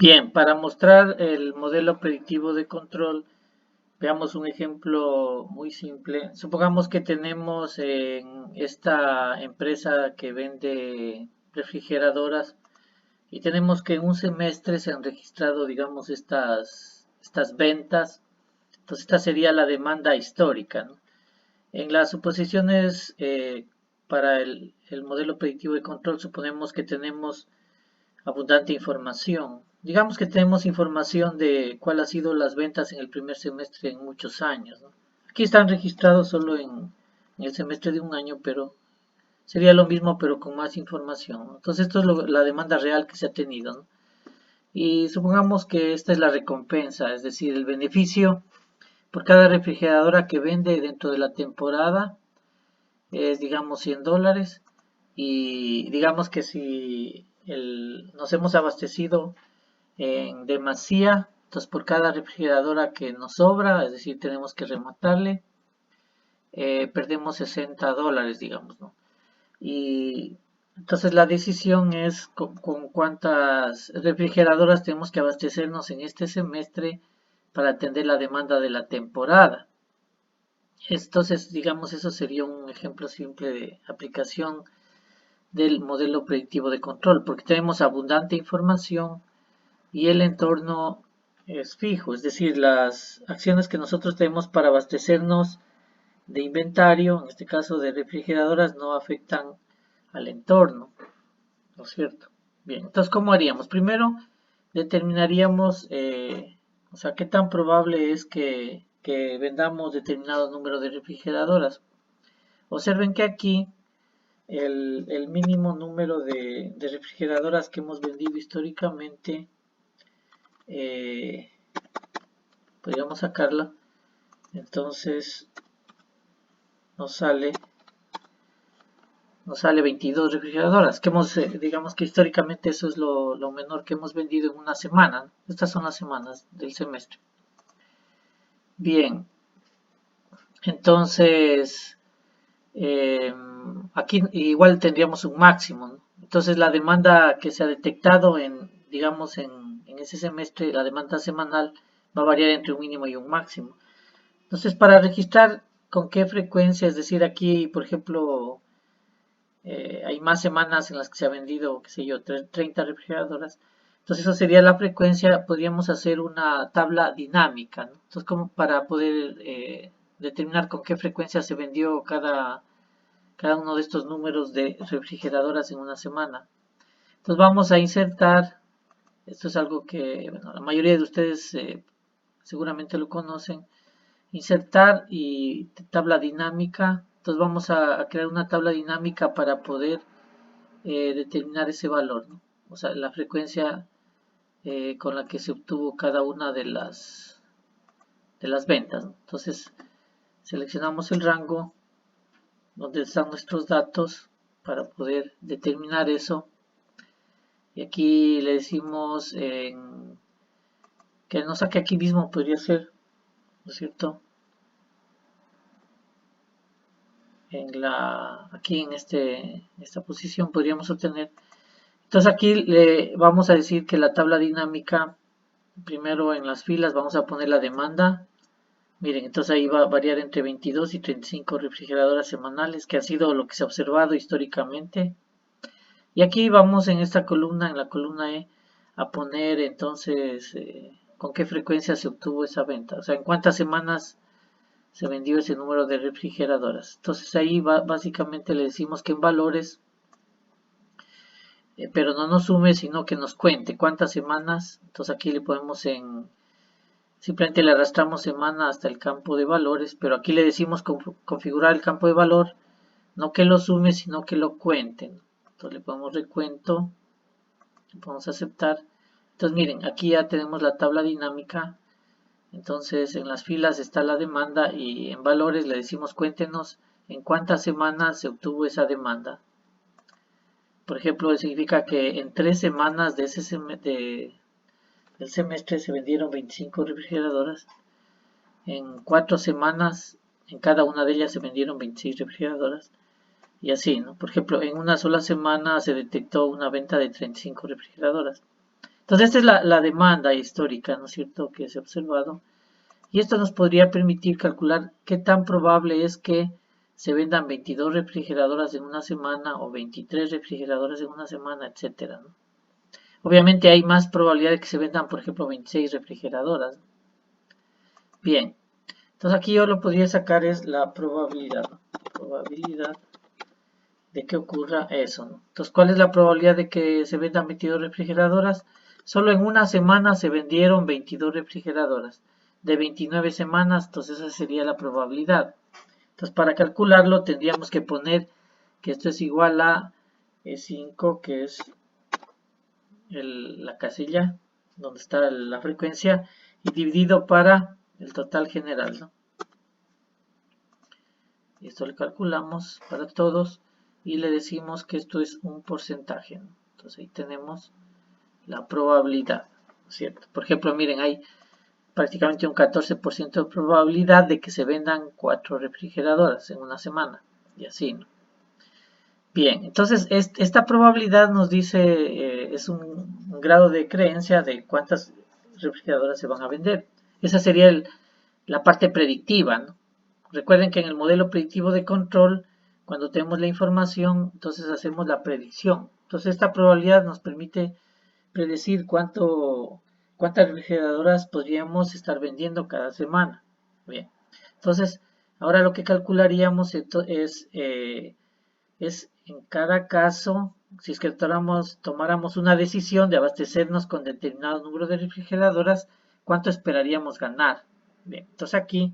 Bien, para mostrar el modelo predictivo de control, veamos un ejemplo muy simple. Supongamos que tenemos en esta empresa que vende refrigeradoras y tenemos que en un semestre se han registrado, digamos, estas ventas. Entonces, esta sería la demanda histórica, ¿no? En las suposiciones para el modelo predictivo de control, suponemos que tenemos abundante información. Digamos que tenemos información de cuál ha sido las ventas en el primer semestre en muchos años, ¿no? Aquí están registrados solo en el semestre de un año, pero sería lo mismo, pero con más información, ¿no? Entonces, esto es la demanda real que se ha tenido, ¿no? Y supongamos que esta es la recompensa, es decir, el beneficio por cada refrigeradora que vende dentro de la temporada es, digamos, $100. Y digamos que si nos hemos abastecido en demasía, entonces por cada refrigeradora que nos sobra, es decir, tenemos que rematarle, perdemos $60, digamos, ¿no? Y entonces la decisión es con cuántas refrigeradoras tenemos que abastecernos en este semestre para atender la demanda de la temporada. Entonces, digamos, eso sería un ejemplo simple de aplicación del modelo predictivo de control, porque tenemos abundante información y el entorno es fijo, es decir, las acciones que nosotros tenemos para abastecernos de inventario, en este caso de refrigeradoras, no afectan al entorno, ¿no es cierto? Bien, entonces, ¿cómo haríamos? Primero, determinaríamos, o sea, qué tan probable es que vendamos determinado número de refrigeradoras. Observen que aquí el mínimo número de refrigeradoras que hemos vendido históricamente, eh, podríamos sacarla, entonces nos sale, nos sale 22 refrigeradoras, que hemos, digamos que históricamente eso es lo menor que hemos vendido en una semana, ¿no? Estas son las semanas del semestre. Bien, entonces aquí igual tendríamos un máximo, ¿no? Entonces la demanda que se ha detectado digamos, en ese semestre, la demanda semanal va a variar entre un mínimo y un máximo. Entonces, para registrar con qué frecuencia, es decir, aquí, por ejemplo, hay más semanas en las que se ha vendido, qué sé yo, 30 refrigeradoras. Entonces, eso sería la frecuencia. Podríamos hacer una tabla dinámica, ¿no? Entonces, como para poder determinar con qué frecuencia se vendió cada uno de estos números de refrigeradoras en una semana. Entonces vamos a insertar, esto es algo que bueno, la mayoría de ustedes seguramente lo conocen, insertar y tabla dinámica. Entonces vamos a crear una tabla dinámica para poder determinar ese valor, ¿no? O sea, la frecuencia con la que se obtuvo cada una de las ventas, ¿no? Entonces seleccionamos el rango donde están nuestros datos para poder determinar eso. Y aquí le decimos que nos saque aquí mismo, podría ser, ¿no es cierto? Aquí en esta posición podríamos obtener. Entonces aquí le vamos a decir que la tabla dinámica, primero en las filas vamos a poner la demanda. Miren, entonces ahí va a variar entre 22 y 35 refrigeradoras semanales, que ha sido lo que se ha observado históricamente. Y aquí vamos en esta columna, en la columna E, a poner entonces con qué frecuencia se obtuvo esa venta. O sea, en cuántas semanas se vendió ese número de refrigeradoras. Entonces ahí básicamente le decimos que en valores, pero no nos sume, sino que nos cuente cuántas semanas. Entonces aquí le podemos simplemente le arrastramos semana hasta el campo de valores, pero aquí le decimos configurar el campo de valor, no que lo sume, sino que lo cuente. Entonces le ponemos recuento, le podemos aceptar. Entonces miren, aquí ya tenemos la tabla dinámica. Entonces en las filas está la demanda y en valores le decimos cuéntenos en cuántas semanas se obtuvo esa demanda. Por ejemplo, significa que en 3 semanas del semestre se vendieron 25 refrigeradoras. En 4 semanas, en cada una de ellas se vendieron 26 refrigeradoras. Y así, ¿no? Por ejemplo, en una sola semana se detectó una venta de 35 refrigeradoras. Entonces esta es la demanda histórica, ¿no es cierto?, que se ha observado. Y esto nos podría permitir calcular qué tan probable es que se vendan 22 refrigeradoras en una semana o 23 refrigeradoras en una semana, etcétera, ¿no? Obviamente hay más probabilidad de que se vendan, por ejemplo, 26 refrigeradoras. Bien, entonces aquí yo lo podría sacar es la probabilidad, ¿no? Probabilidad de que ocurra eso, ¿no? Entonces, ¿cuál es la probabilidad de que se vendan 22 refrigeradoras? Solo en una semana se vendieron 22 refrigeradoras. De 29 semanas, entonces esa sería la probabilidad. Entonces, para calcularlo tendríamos que poner que esto es igual a E5, que es la casilla donde está la frecuencia, y dividido para el total general, ¿no? Y esto lo calculamos para todos y le decimos que esto es un porcentaje, ¿no? Entonces ahí tenemos la probabilidad, ¿cierto? Por ejemplo, miren, hay prácticamente un 14% de probabilidad de que se vendan 4 refrigeradoras en una semana, y así, ¿no? Bien, entonces esta probabilidad nos dice, es un grado de creencia de cuántas refrigeradoras se van a vender. Esa sería la parte predictiva, ¿no? Recuerden que en el modelo predictivo de control, cuando tenemos la información, entonces hacemos la predicción. Entonces esta probabilidad nos permite predecir cuántas refrigeradoras podríamos estar vendiendo cada semana. Bien, entonces ahora lo que calcularíamos es en cada caso, si es que tomáramos una decisión de abastecernos con determinado número de refrigeradoras, ¿cuánto esperaríamos ganar? Bien, entonces aquí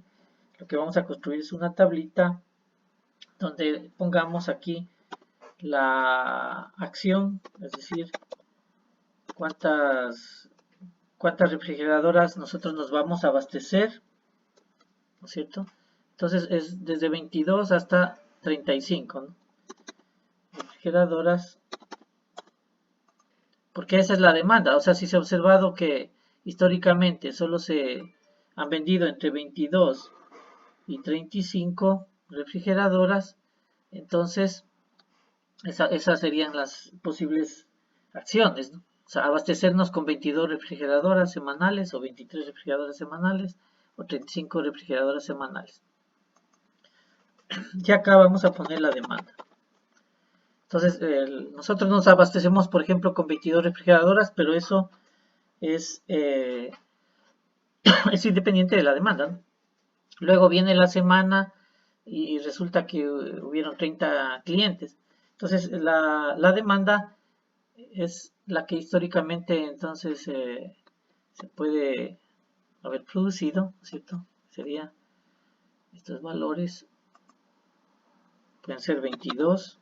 lo que vamos a construir es una tablita donde pongamos aquí la acción, es decir, cuántas refrigeradoras nosotros nos vamos a abastecer, ¿no es cierto? Entonces es desde 22 hasta 35, ¿no? Refrigeradoras, porque esa es la demanda. O sea, si se ha observado que históricamente solo se han vendido entre 22 y 35 refrigeradoras, entonces esas serían las posibles acciones, ¿no? O sea, abastecernos con 22 refrigeradoras semanales o 23 refrigeradoras semanales o 35 refrigeradoras semanales. Ya acá vamos a poner la demanda. Entonces, nosotros nos abastecemos, por ejemplo, con 22 refrigeradoras, pero eso es, es independiente de la demanda, ¿no? Luego viene la semana y resulta que hubieron 30 clientes. Entonces, la demanda es la que históricamente entonces se puede haber producido, ¿cierto? Sería estos valores, pueden ser 22,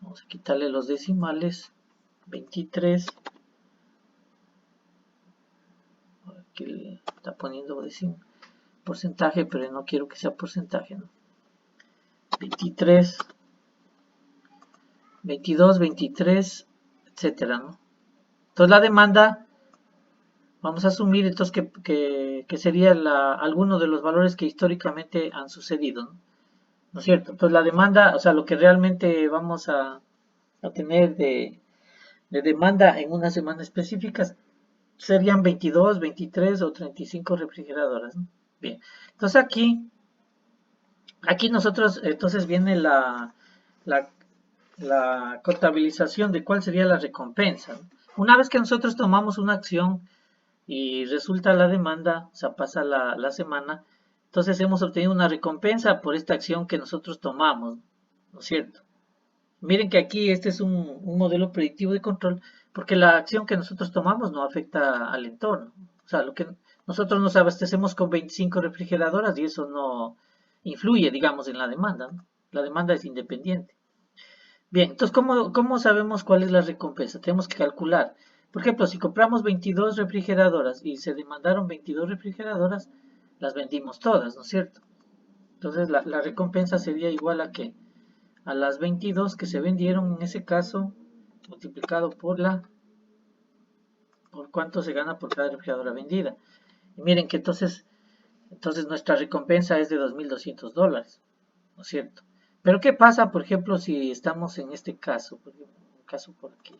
vamos a quitarle los decimales, 23, aquí está poniendo porcentaje, pero no quiero que sea porcentaje, ¿no? 23, 22, 23, etcétera, ¿no? Entonces la demanda, vamos a asumir entonces que sería alguno de los valores que históricamente han sucedido, ¿no? ¿No es cierto? Entonces la demanda, o sea, lo que realmente vamos a tener de demanda en una semana específica serían 22, 23 o 35 refrigeradoras, ¿no? Bien, entonces aquí nosotros, entonces viene la, la contabilización de cuál sería la recompensa, ¿no? Una vez que nosotros tomamos una acción y resulta la demanda, o sea, pasa la semana, entonces hemos obtenido una recompensa por esta acción que nosotros tomamos, ¿no es cierto? Miren que aquí este es un modelo predictivo de control porque la acción que nosotros tomamos no afecta al entorno. O sea, lo que nosotros nos abastecemos con 25 refrigeradoras y eso no influye, digamos, en la demanda, ¿no? La demanda es independiente. Bien, entonces, ¿cómo sabemos cuál es la recompensa? Tenemos que calcular. Por ejemplo, si compramos 22 refrigeradoras y se demandaron 22 refrigeradoras, las vendimos todas, ¿no es cierto? Entonces, la recompensa sería igual a que a las 22 que se vendieron en ese caso, multiplicado por cuánto se gana por cada refrigeradora vendida. Y miren que entonces nuestra recompensa es de $2,200, ¿no es cierto? Pero ¿qué pasa, por ejemplo, si estamos en este caso? Un caso por aquí.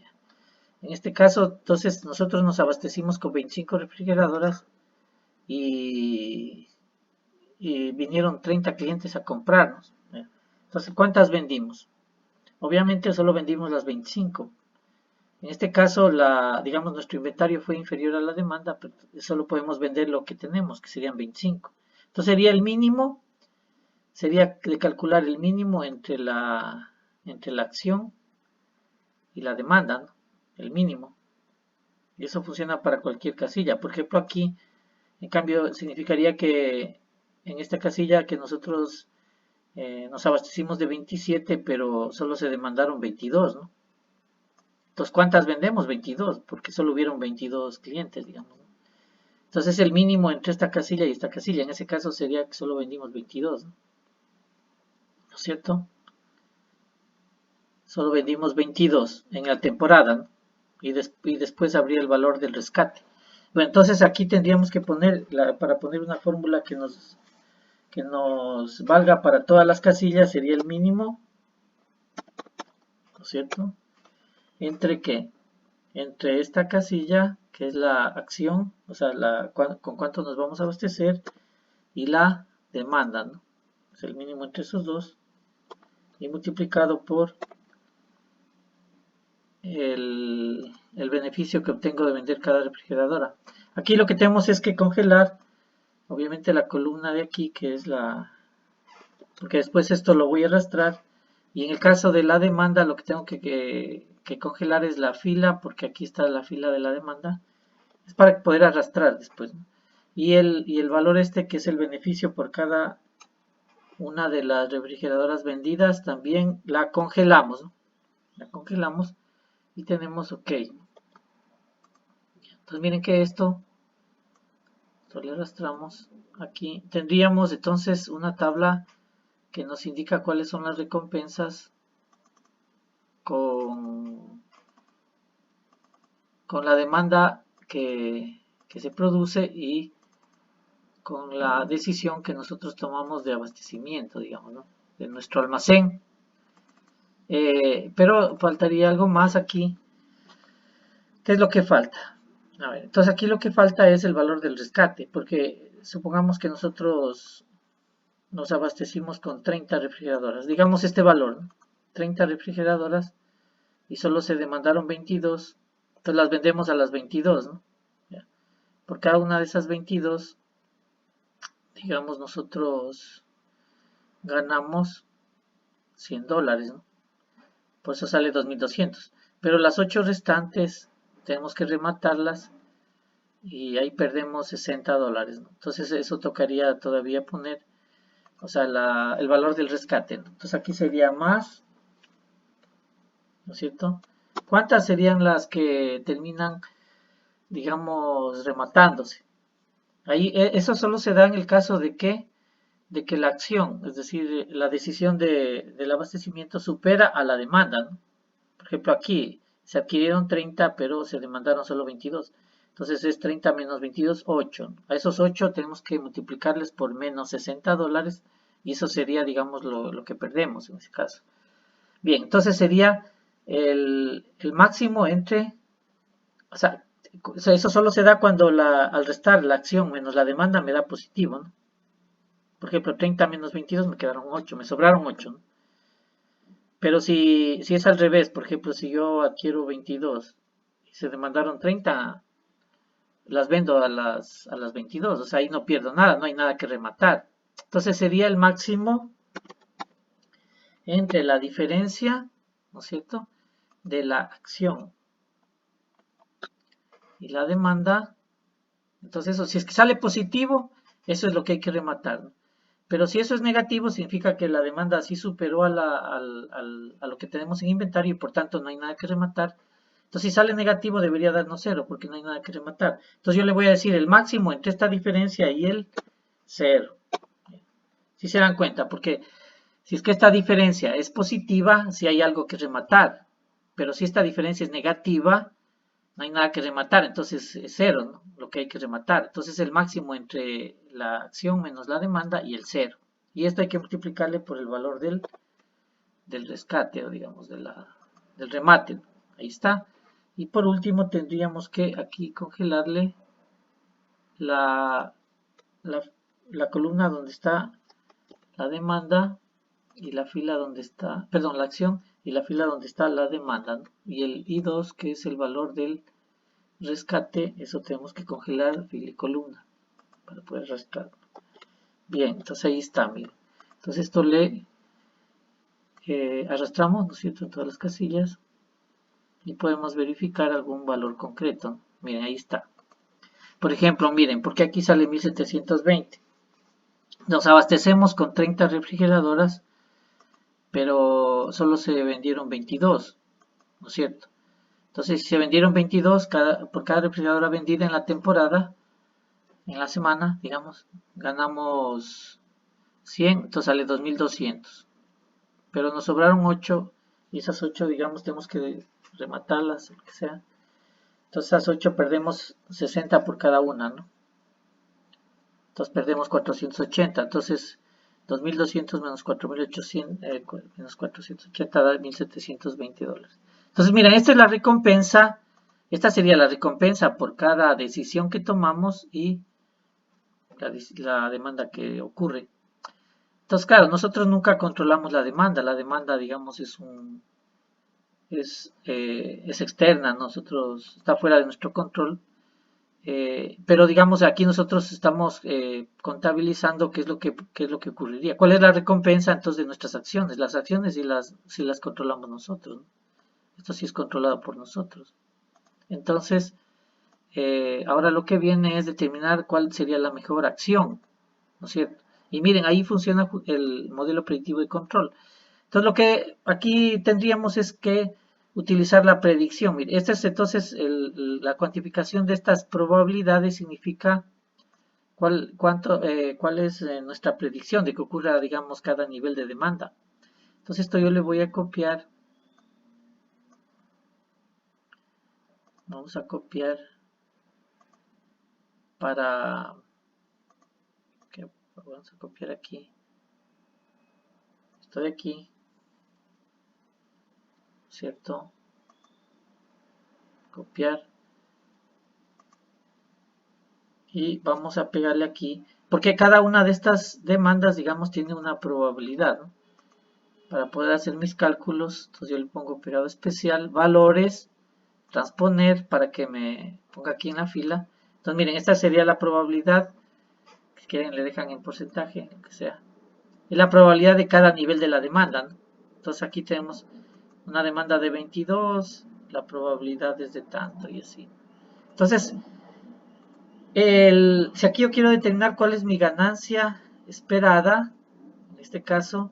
En En este caso, entonces nosotros nos abastecimos con 25 refrigeradoras y, y vinieron 30 clientes a comprarnos. Entonces, ¿cuántas vendimos? Obviamente solo vendimos las 25. En este caso, digamos, nuestro inventario fue inferior a la demanda, pero solo podemos vender lo que tenemos, que serían 25. Entonces sería el mínimo, sería de calcular el mínimo entre la acción y la demanda, ¿no? El mínimo. Y eso funciona para cualquier casilla. Por ejemplo, aquí, en cambio, significaría que en esta casilla que nosotros nos abastecimos de 27, pero solo se demandaron 22, ¿no? Entonces, ¿cuántas vendemos? 22, porque solo hubieron 22 clientes, digamos, ¿no? Entonces, el mínimo entre esta casilla y esta casilla, en ese caso sería que solo vendimos 22, ¿no? ¿No es cierto? Solo vendimos 22 en la temporada, ¿no? Y después habría el valor del rescate. Bueno, entonces aquí tendríamos que poner, para poner una fórmula que nos valga para todas las casillas, sería el mínimo, ¿no es cierto? ¿Entre qué? Entre esta casilla, que es la acción, o sea, con cuánto nos vamos a abastecer, y la demanda, ¿no? Es el mínimo entre esos dos, y multiplicado por el beneficio que obtengo de vender cada refrigeradora. Aquí lo que tenemos es que congelar, obviamente, la columna de aquí, que es porque después esto lo voy a arrastrar, y en el caso de la demanda lo que tengo que congelar es la fila, porque aquí está la fila de la demanda, es para poder arrastrar después, ¿no? Y el valor este, que es el beneficio por cada una de las refrigeradoras vendidas, también la congelamos, ¿no? La congelamos y tenemos OK. Entonces miren que esto le arrastramos aquí. Tendríamos entonces una tabla que nos indica cuáles son las recompensas con la demanda que se produce y con la decisión que nosotros tomamos de abastecimiento, digamos, ¿no? De nuestro almacén. Pero faltaría algo más aquí. ¿Qué es lo que falta? A ver, entonces aquí lo que falta es el valor del rescate, porque supongamos que nosotros nos abastecimos con 30 refrigeradoras. Digamos este valor, ¿no? 30 refrigeradoras y solo se demandaron 22. Entonces las vendemos a las 22, ¿no? Ya. Por cada una de esas 22, digamos, nosotros ganamos $100, ¿no? Por eso sale 2.200. Pero las 8 restantes tenemos que rematarlas y ahí perdemos $60, ¿no? Entonces eso tocaría todavía poner, o sea, el valor del rescate, ¿no? Entonces aquí sería más, ¿no es cierto? ¿Cuántas serían las que terminan, digamos, rematándose? Ahí eso solo se da en el caso de que la acción, es decir, la decisión del abastecimiento supera a la demanda, ¿no? Por ejemplo, aquí se adquirieron 30, pero se demandaron solo 22. Entonces es 30 menos 22, 8. A esos 8 tenemos que multiplicarles por menos $60 y eso sería, digamos, lo que perdemos en ese caso. Bien, entonces sería el máximo entre, o sea, eso solo se da cuando al restar la acción menos la demanda me da positivo, ¿no? Por ejemplo, 30 menos 22 me quedaron 8, me sobraron 8, ¿no? Pero si es al revés, por ejemplo, si yo adquiero 22 y se demandaron 30, las vendo a las 22, o sea, ahí no pierdo nada, no hay nada que rematar. Entonces sería el máximo entre la diferencia, ¿no es cierto?, de la acción y la demanda. Entonces eso, si es que sale positivo, eso es lo que hay que rematar, ¿no? Pero si eso es negativo, significa que la demanda sí superó a lo que tenemos en inventario y por tanto no hay nada que rematar. Entonces si sale negativo debería darnos 0 porque no hay nada que rematar. Entonces yo le voy a decir el máximo entre esta diferencia y el 0. Si se dan cuenta, porque si es que esta diferencia es positiva, si hay algo que rematar. Pero si esta diferencia es negativa, no hay nada que rematar, entonces es 0, ¿no? Lo que hay que rematar. Entonces el máximo entre la acción menos la demanda y el 0. Y esto hay que multiplicarle por el valor del rescate, o digamos, del remate. Ahí está. Y por último tendríamos que aquí congelarle la, la, la columna donde está la demanda y la fila donde está, perdón, la acción y la fila donde está la demanda, ¿no? Y el I2, que es el valor del rescate, eso tenemos que congelar fila y columna para poder rastrear. Bien, entonces ahí está, miren. Entonces esto le arrastramos, ¿no es cierto?, en todas las casillas y podemos verificar algún valor concreto. Miren, ahí está. Por ejemplo, miren, porque aquí sale 1720. Nos abastecemos con 30 refrigeradoras, pero solo se vendieron 22, ¿no es cierto? Entonces, si se vendieron 22 por cada refrigeradora vendida en la temporada, en la semana, digamos, ganamos 100, entonces sale 2200. Pero nos sobraron 8 y esas 8, digamos, tenemos que rematarlas, lo que sea. Entonces, esas 8 perdemos 60 por cada una, ¿no? Entonces perdemos 480. Entonces 2200 menos 4800 menos 480 da $1720. Entonces miren, esta es la recompensa. Esta sería la recompensa por cada decisión que tomamos y la demanda que ocurre. Entonces claro, nosotros nunca controlamos la demanda. La demanda, digamos, es externa. Nosotros está fuera de nuestro control. Pero digamos aquí nosotros estamos contabilizando qué es lo que ocurriría. ¿Cuál es la recompensa entonces de nuestras acciones? Las acciones si las controlamos nosotros, ¿no? Esto sí es controlado por nosotros. Entonces, ahora lo que viene es determinar cuál sería la mejor acción, ¿no es cierto? Y miren, ahí funciona el modelo predictivo de control. Entonces, lo que aquí tendríamos es que utilizar la predicción. Mire, esta es entonces la cuantificación de estas probabilidades significa cuál es nuestra predicción de que ocurra, digamos, cada nivel de demanda. Entonces, esto yo le voy a copiar. Vamos a copiar para... vamos a copiar aquí. Estoy aquí, ¿cierto? Copiar. Y vamos a pegarle aquí, porque cada una de estas demandas, digamos, tiene una probabilidad, ¿no? Para poder hacer mis cálculos, entonces yo le pongo pegado especial, valores, transponer para que me ponga aquí en la fila. Entonces miren, esta sería la probabilidad, si quieren le dejan en porcentaje, lo que sea. Es la probabilidad de cada nivel de la demanda, ¿no? Entonces aquí tenemos una demanda de 22, la probabilidad es de tanto y así. Entonces, si aquí yo quiero determinar cuál es mi ganancia esperada, en este caso,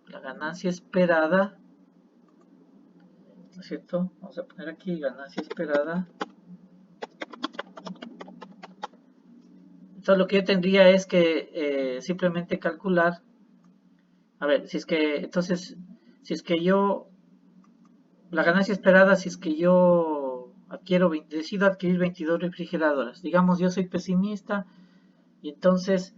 la ganancia esperada, ¿no es cierto? Vamos a poner aquí ganancia esperada. Entonces lo que yo tendría es que simplemente calcular, a ver, si es que, entonces, si es que yo, la ganancia esperada, si es que yo decido adquirir 22 refrigeradoras, digamos yo soy pesimista y entonces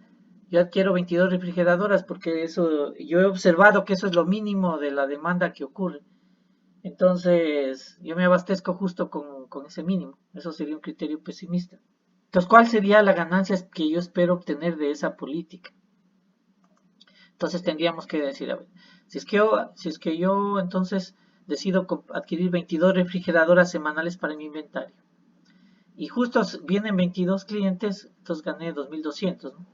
yo adquiero 22 refrigeradoras porque eso, yo he observado que eso es lo mínimo de la demanda que ocurre. Entonces, yo me abastezco justo con ese mínimo. Eso sería un criterio pesimista. Entonces, ¿cuál sería la ganancia que yo espero obtener de esa política? Entonces, tendríamos que decir, a ver, si es que yo entonces decido adquirir 22 refrigeradoras semanales para mi inventario. Y justo vienen 22 clientes, entonces gané 2.200, ¿no?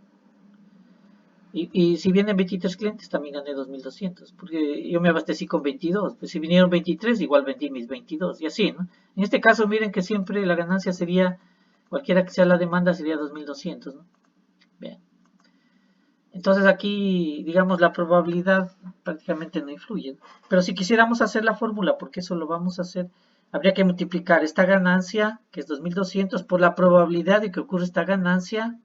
Y si vienen 23 clientes, también gané 2.200, porque yo me abastecí con 22. Pues si vinieron 23, igual vendí mis 22, y así, ¿no? En este caso, miren que siempre la ganancia sería, cualquiera que sea la demanda, sería 2.200, ¿no? Bien. Entonces aquí, digamos, la probabilidad prácticamente no influye, ¿no? Pero si quisiéramos hacer la fórmula, porque eso lo vamos a hacer, habría que multiplicar esta ganancia, que es 2.200, por la probabilidad de que ocurra esta ganancia,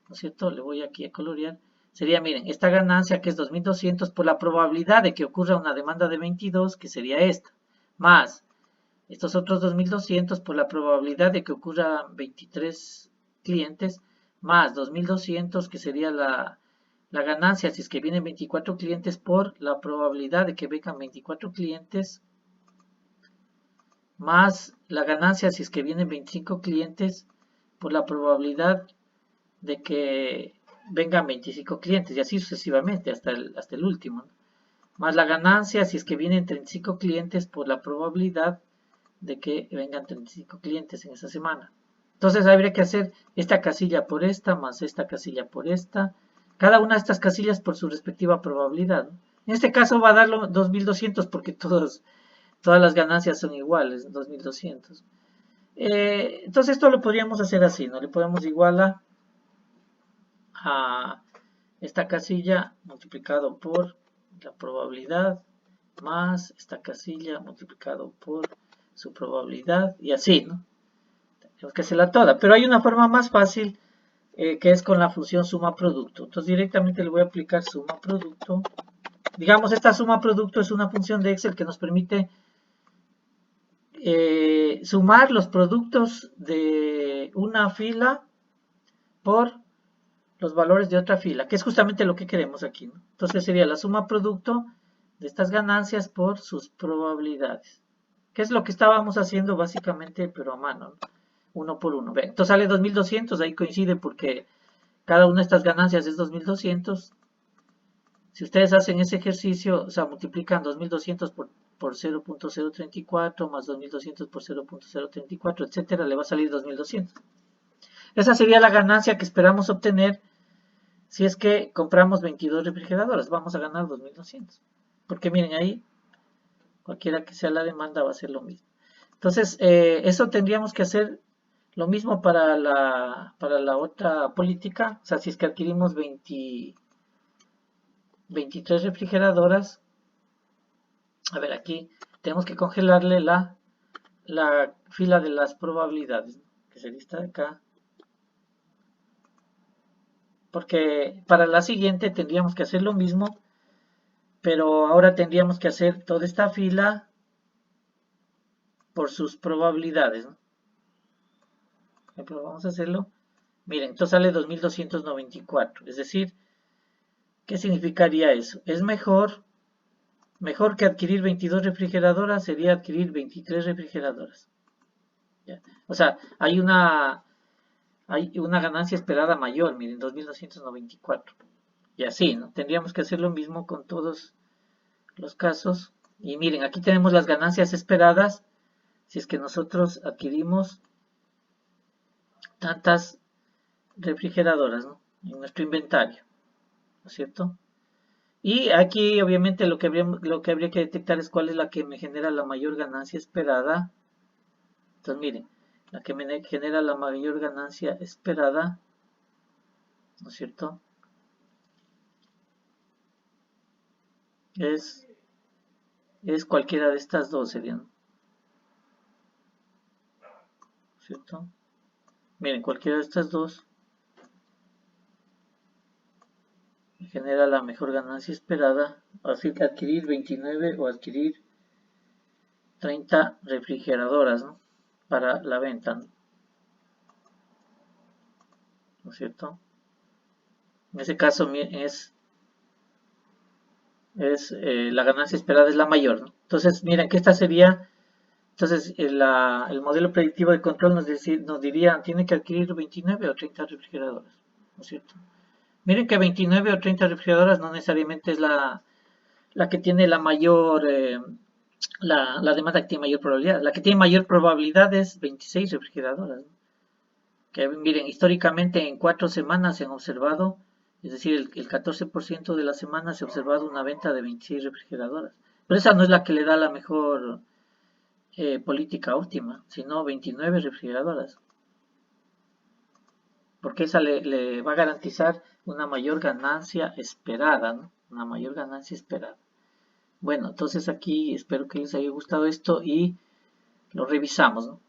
¿no es cierto? Le voy aquí a colorear. Sería, miren, esta ganancia que es 2.200 por la probabilidad de que ocurra una demanda de 22, que sería esta, más estos otros 2.200 por la probabilidad de que ocurran 23 clientes, más 2.200 que sería la ganancia si es que vienen 24 clientes por la probabilidad de que vengan 24 clientes, más la ganancia si es que vienen 25 clientes por la probabilidad de que vengan 25 clientes y así sucesivamente hasta el último, ¿no? Más la ganancia si es que vienen 35 clientes por la probabilidad de que vengan 35 clientes en esa semana. Entonces habría que hacer esta casilla por esta, más esta casilla por esta, cada una de estas casillas por su respectiva probabilidad, ¿no? En este caso va a dar 2200 porque todas las ganancias son iguales, 2200. Entonces esto lo podríamos hacer así, ¿no? Le podemos igualar a esta casilla multiplicado por la probabilidad más esta casilla multiplicado por su probabilidad y así, ¿no? Tenemos que hacerla toda, pero hay una forma más fácil que es con la función suma producto. Entonces directamente le voy a aplicar suma producto. Digamos, esta suma producto es una función de Excel que nos permite sumar los productos de una fila por los valores de otra fila, que es justamente lo que queremos aquí, ¿no? Entonces sería la suma producto de estas ganancias por sus probabilidades, que es lo que estábamos haciendo básicamente, pero a mano, ¿no? Uno por uno. Entonces sale 2200, ahí coincide porque cada una de estas ganancias es 2200. Si ustedes hacen ese ejercicio, o sea, multiplican 2200 por 0.034 más 2200 por 0.034, etcétera, le va a salir 2200. Esa sería la ganancia que esperamos obtener si es que compramos 22 refrigeradoras. Vamos a ganar 2200. Porque miren ahí, cualquiera que sea la demanda va a ser lo mismo. Entonces, eso tendríamos que hacer lo mismo para la otra política. O sea, si es que adquirimos 23 refrigeradoras, a ver, aquí tenemos que congelarle la fila de las probabilidades, que sería esta de acá. Porque para la siguiente tendríamos que hacer lo mismo, pero ahora tendríamos que hacer toda esta fila por sus probabilidades, ¿no? Por ejemplo, vamos a hacerlo. Miren, entonces sale 2294. Es decir, ¿qué significaría eso? Es mejor que adquirir 22 refrigeradoras sería adquirir 23 refrigeradoras. ¿Ya? O sea, hay una ganancia esperada mayor, miren, 2294. Y así, ¿no? Tendríamos que hacer lo mismo con todos los casos. Y miren, aquí tenemos las ganancias esperadas si es que nosotros adquirimos tantas refrigeradoras, ¿no? En nuestro inventario, ¿no es cierto? Y aquí obviamente lo que habría que detectar es cuál es la que me genera la mayor ganancia esperada. Entonces miren, la que me genera la mayor ganancia esperada, ¿no es cierto? Es cualquiera de estas dos serían, ¿no es cierto? Miren, cualquiera de estas dos me genera la mejor ganancia esperada, así que adquirir 29 o adquirir 30 refrigeradoras, ¿no? Para la venta, ¿no? ¿No es cierto? En ese caso la ganancia esperada es la mayor, ¿no? Entonces, miren que esta sería, entonces el modelo predictivo de control nos diría, tiene que adquirir 29 o 30 refrigeradoras, ¿no es cierto? Miren que 29 o 30 refrigeradoras no necesariamente es la que tiene la mayor, la demanda que tiene mayor probabilidad. La que tiene mayor probabilidad es 26 refrigeradoras, ¿no? Que miren, históricamente en 4 semanas se han observado, es decir, el 14% de la semana se ha observado una venta de 26 refrigeradoras. Pero esa no es la que le da la mejor política óptima, sino 29 refrigeradoras. Porque esa le va a garantizar una mayor ganancia esperada, ¿no? Una mayor ganancia esperada. Bueno, entonces aquí espero que les haya gustado esto y lo revisamos, ¿no?